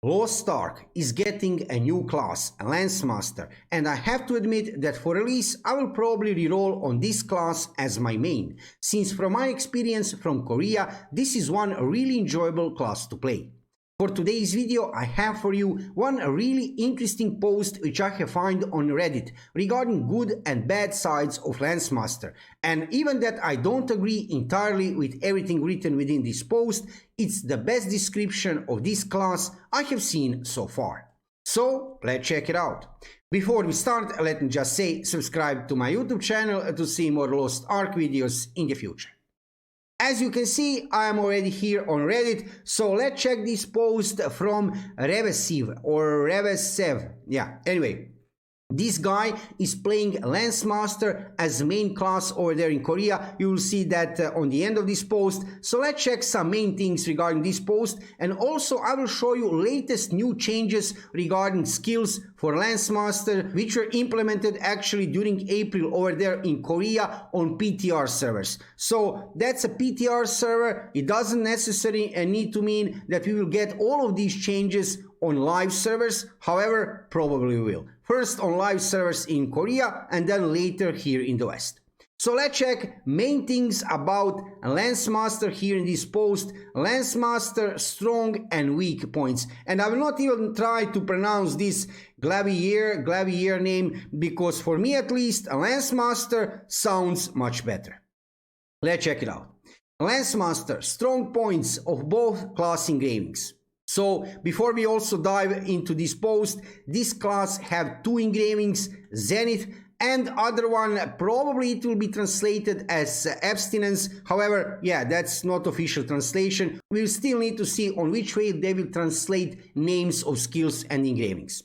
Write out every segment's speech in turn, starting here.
Lost Ark is getting a new class, a Lancemaster, and I have to admit that for release I will probably reroll on this class as my main, since from my experience from Korea this is one really enjoyable class to play. For today's video I have for you one really interesting post which I have found on Reddit regarding good and bad sides of Lancemaster, and even that I don't agree entirely with everything written within this post, it's the best description of this class I have seen so far. So let's check it out. Before we start, let me just say subscribe to my YouTube channel to see more Lost Ark videos in the future. As you can see, I am already here on Reddit, so let's check this post from Revesw or Revesw. Yeah, anyway, this guy is playing Lancemaster as main class over there in Korea. You will see that on the end of this post. So let's check some main things regarding this post, and also I will show you latest new changes regarding skills for Lancemaster, which were implemented actually during April over there in Korea on PTR servers. So that's a PTR server. It doesn't necessarily need to mean that we will get all of these changes on live servers, however, probably we will. First on live servers in Korea and then later here in the West. So let's check main things about Lancemaster here in this post. Lancemaster strong and weak points. And I will not even try to pronounce this GLAVIER name, because for me at least Lancemaster sounds much better. Let's check it out. Lancemaster strong points of both class engravings. So before we also dive into this post, this class have two engravings, Zenith, and other one probably it will be translated as abstinence. However, yeah, that's not official translation. We'll still need to see on which way they will translate names of skills and engravings.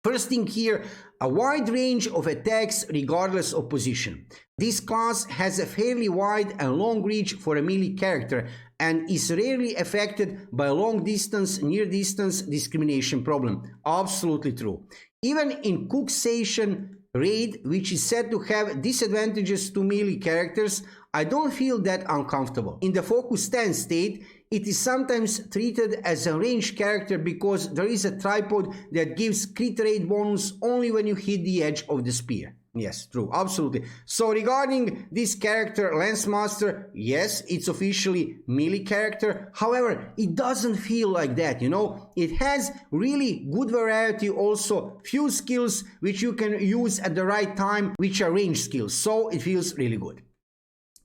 First thing here, a wide range of attacks regardless of position. This class has a fairly wide and long reach for a melee character and is rarely affected by long distance, near distance discrimination problem. Absolutely true. Even in Cookssation raid, which is said to have disadvantages to melee characters, I don't feel that uncomfortable. In the focus stance state, it is sometimes treated as a ranged character because there is a tripod that gives crit rate bonus only when you hit the edge of the spear. Yes, true, absolutely. So regarding this character, Lancemaster, yes, it's officially melee character. However, it doesn't feel like that, you know. It has really good variety, also few skills which you can use at the right time, which are range skills. So it feels really good.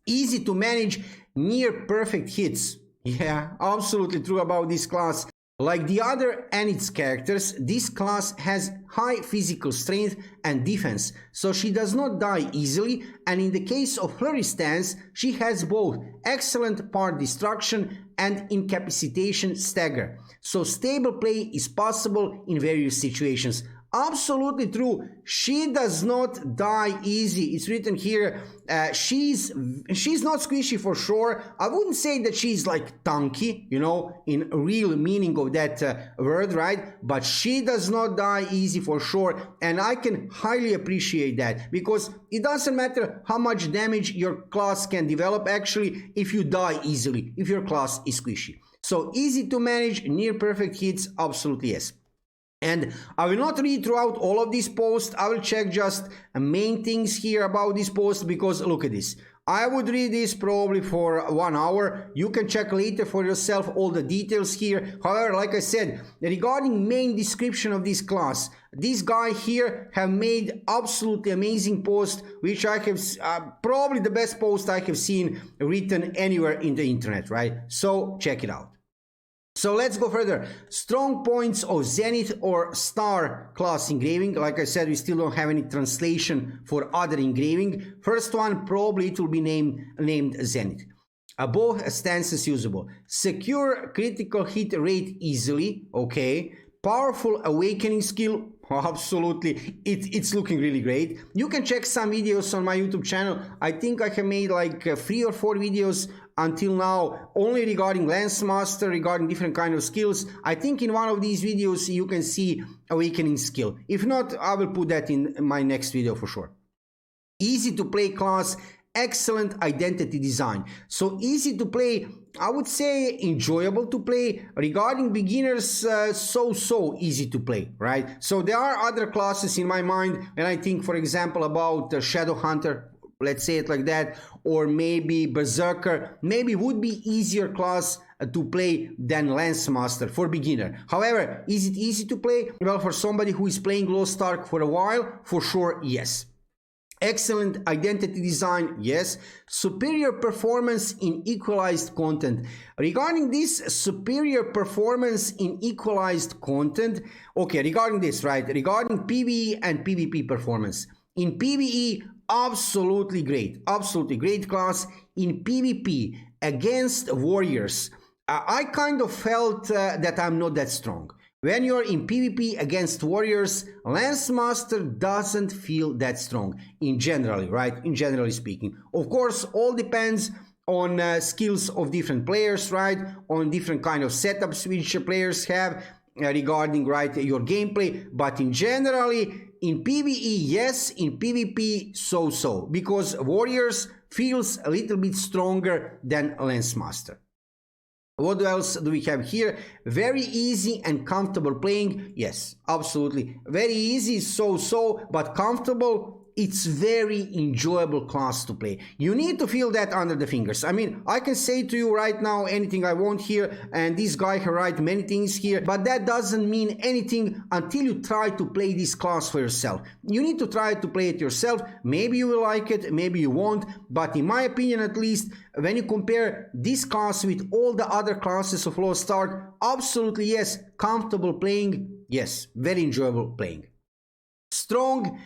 Easy to manage near perfect hits. Yeah, absolutely true about this class. Like the other Anit's characters, this class has high physical strength and defense, so she does not die easily, and in the case of her stance, she has both excellent part destruction and incapacitation stagger, so stable play is possible in various situations. Absolutely true. She does not die easy. It's written here. She's not squishy for sure. I wouldn't say that she's like tanky, you know, in real meaning of that word, right? But she does not die easy for sure, and I can highly appreciate that, because it doesn't matter how much damage your class can develop actually if you die easily, if your class is squishy. So easy to manage, near perfect hits, absolutely yes. And I will not read throughout all of this post. I will check just main things here about this post, because look at this. I would read this probably for 1 hour. You can check later for yourself all the details here. However, like I said, regarding main description of this class, this guy here have made absolutely amazing post, which I have probably the best post I have seen written anywhere in the internet, right? So check it out. So let's go further. Strong points of Zenith or Star class engraving. Like I said, we still don't have any translation for other engraving. First one, probably it will be named Zenith. Both stances usable. Secure critical hit rate easily. Okay. Powerful awakening skill. Absolutely, it's looking really great. You can check some videos on my YouTube channel. I think I have made like 3 or 4 videos until now only regarding Lancemaster, regarding different kind of skills. I think in one of these videos you can see awakening skill. If not, I will put that in my next video for sure. Easy to play class excellent identity design. So easy to play, I would say enjoyable to play. Regarding beginners, so easy to play, right? So there are other classes in my mind, and I think, for example, about Shadow Hunter, let's say it like that, or maybe Berserker, maybe would be easier class to play than Lancemaster for beginner. However, is it easy to play? Well, for somebody who is playing Lost Ark for a while, for sure, yes. Excellent identity design, yes. Superior performance in equalized content. Regarding this superior performance in equalized content, okay, regarding this, right, regarding PvE and PvP performance. In PvE, absolutely great class. In PvP, against warriors, I kind of felt that I'm not that strong. When you're in PvP against warriors, Lancemaster doesn't feel that strong in generally, right? In generally speaking. Of course, all depends on skills of different players, right? On different kind of setups which players have regarding, right, your gameplay. But in generally, in PvE, yes. In PvP, so. Because warriors feels a little bit stronger than Lancemaster. What else do we have here? Very easy and comfortable playing. Yes, absolutely. Very easy, so, but comfortable. It's very enjoyable class to play. You need to feel that under the fingers. I mean, I can say to you right now anything I want here, and this guy can write many things here, but that doesn't mean anything until you try to play this class for yourself. You need to try to play it yourself. Maybe you will like it, maybe you won't, but in my opinion at least, when you compare this class with all the other classes of Lost Ark, absolutely yes, comfortable playing, yes, very enjoyable playing. Strong,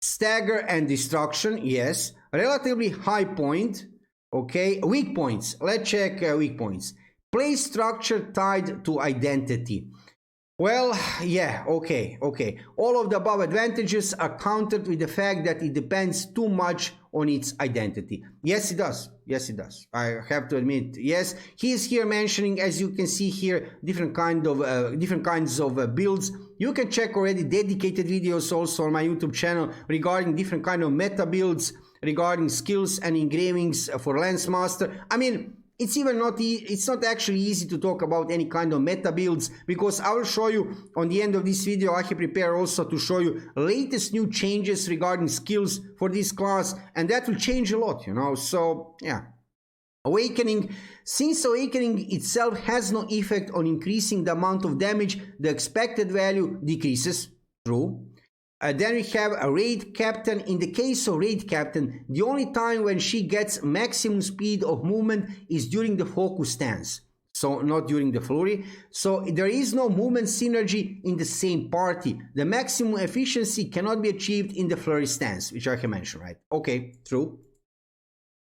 stagger and destruction, yes. Relatively high point, okay. Weak points, let's check weak points. Play structure tied to identity. Well, yeah, okay. All of the above advantages are countered with the fact that it depends too much on its identity. Yes, it does. I have to admit, yes. He is here mentioning, as you can see here, different kinds of builds. You can check already dedicated videos also on my YouTube channel regarding different kind of meta builds, regarding skills and engravings for Lancemaster. I mean, it's not actually easy to talk about any kind of meta builds, because I will show you on the end of this video. I have prepared also to show you latest new changes regarding skills for this class, and that will change a lot, you know. So yeah. Awakening. Since Awakening itself has no effect on increasing the amount of damage, the expected value decreases. True. Then we have a Raid Captain. In the case of Raid Captain, the only time when she gets maximum speed of movement is during the focus stance. So not during the flurry. So there is no movement synergy in the same party. The maximum efficiency cannot be achieved in the flurry stance, which I can mention, right? Okay, true.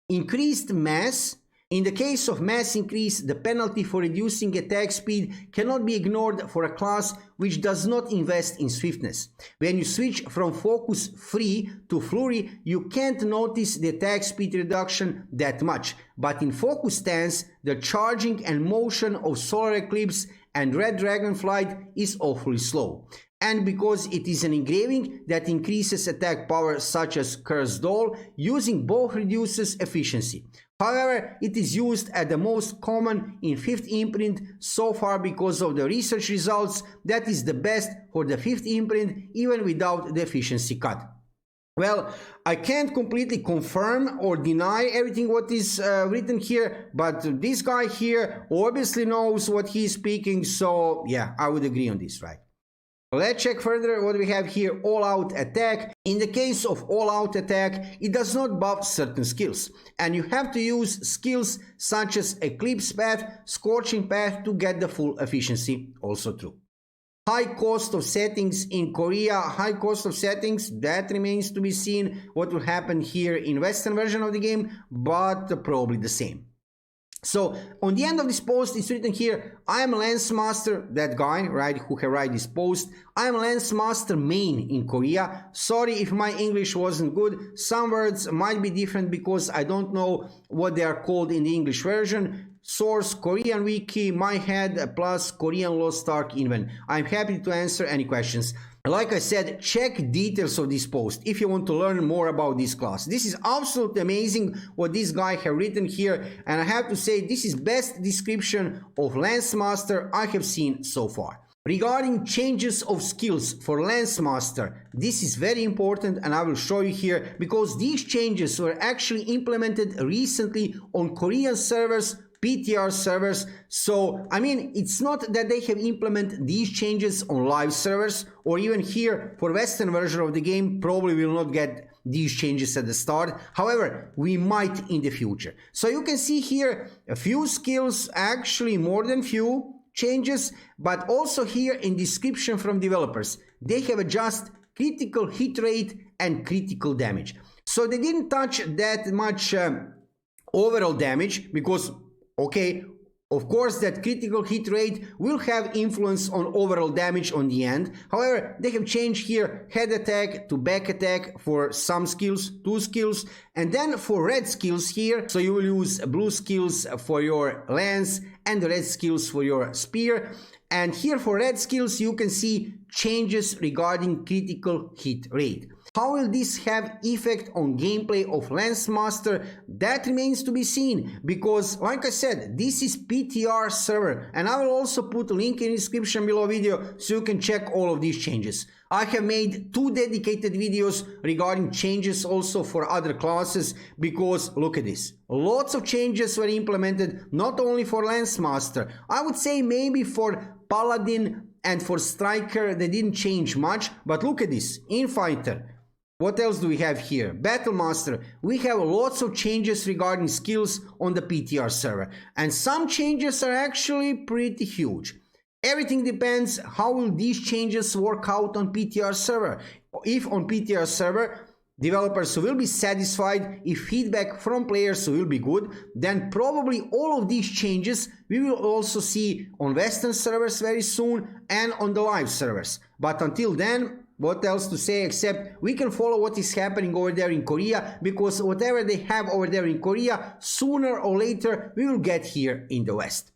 Increased mass. In the case of mass increase, the penalty for reducing attack speed cannot be ignored for a class which does not invest in swiftness. When you switch from focus free to flurry, you can't notice the attack speed reduction that much, but in focus stance, the charging and motion of solar eclipse and red dragonflight is awfully slow. And because it is an engraving that increases attack power such as Cursed Doll, using both reduces efficiency. However, it is used at the most common in 5th imprint so far because of the research results that is the best for the 5th imprint even without the efficiency cut. Well, I can't completely confirm or deny everything what is written here, but this guy here obviously knows what he's speaking, so yeah, I would agree on this, right? Let's check further what we have here. All-out attack. In the case of all-out attack, it does not buff certain skills, and you have to use skills such as Eclipse Path, Scorching Path to get the full efficiency. Also true. High cost of settings in Korea. High cost of settings, that remains to be seen what will happen here in Western version of the game, but probably the same. So on the end of this post, it's written here, I am Lancemaster, that guy, right, who can write this post. I am Lancemaster main in Korea. Sorry if my English wasn't good. Some words might be different because I don't know what they are called in the English version. source, Korean wiki, my head, plus Korean Lost Ark invent. I'm happy to answer any questions. Like I said, check details of this post if you want to learn more about this class. This is absolutely amazing what this guy have written here, and I have to say this is best description of Lancemaster I have seen so far. Regarding changes of skills for Lancemaster, this is very important and I will show you here because these changes were actually implemented recently on Korean servers, PTR servers. So I mean, it's not that they have implemented these changes on live servers, or even here for Western version of the game probably will not get these changes at the start. However, we might in the future. So you can see here a few skills, actually more than few changes, but also here in description from developers they have adjusted critical hit rate and critical damage. So they didn't touch that much overall damage because okay, of course that critical hit rate will have influence on overall damage on the end. However, they have changed here head attack to back attack for some skills, 2 skills, and then for red skills here, so you will use blue skills for your lance and red skills for your spear. And here for red skills you can see changes regarding critical hit rate. How will this have effect on gameplay of Lancemaster? That remains to be seen, because like I said, this is PTR server, and I will also put a link in the description below video so you can check all of these changes. I have made 2 dedicated videos regarding changes also for other classes, because look at this. Lots of changes were implemented not only for Lancemaster. I would say maybe for Paladin and for Striker they didn't change much, but look at this. Infighter. What else do we have here? Battlemaster. We have lots of changes regarding skills on the PTR server, and some changes are actually pretty huge. Everything depends how will these changes work out on PTR server. If on PTR server developers will be satisfied, if feedback from players will be good, then probably all of these changes we will also see on Western servers very soon and on the live servers. But until then, what else to say except we can follow what is happening over there in Korea, because whatever they have over there in Korea, sooner or later we will get here in the West.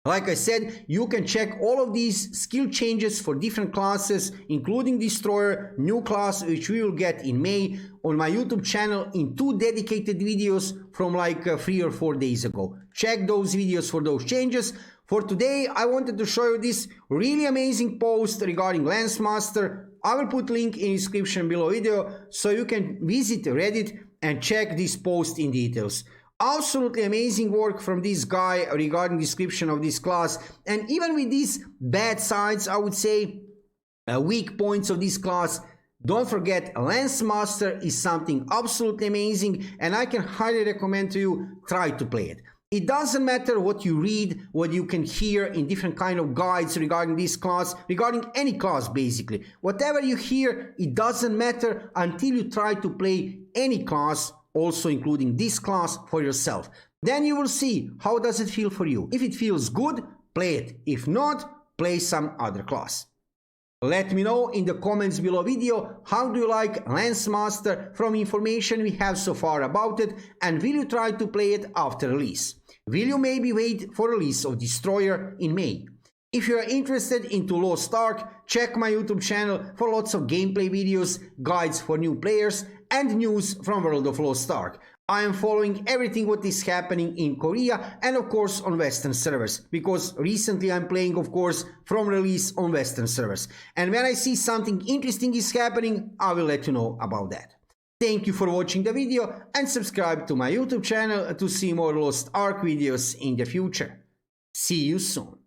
Like I said, you can check all of these skill changes for different classes, including Destroyer, new class which we will get in May, on my YouTube channel in 2 dedicated videos from like 3 or 4 days ago. Check those videos for those changes. For today, I wanted to show you this really amazing post regarding Lancemaster. I will put link in description below video so you can visit Reddit and check this post in details. Absolutely amazing work from this guy regarding description of this class, and even with these bad sides, I would say weak points of this class, don't forget Lancemaster is something absolutely amazing, and I can highly recommend to you try to play it. It doesn't matter what you read, what you can hear in different kind of guides regarding this class, regarding any class basically. Whatever you hear, it doesn't matter until you try to play any class, also including this class, for yourself. Then you will see how does it feel for you. If it feels good, play it. If not, play some other class. Let me know in the comments below video how do you like Lancemaster from information we have so far about it, and will you try to play it after release? Will you maybe wait for release of Destroyer in May? If you are interested into Lost Ark, check my YouTube channel for lots of gameplay videos, guides for new players, and news from World of Lost Ark. I am following everything what is happening in Korea and of course on Western servers, because recently I'm playing of course from release on Western servers. And when I see something interesting is happening, I will let you know about that. Thank you for watching the video and subscribe to my YouTube channel to see more Lost Ark videos in the future. See you soon.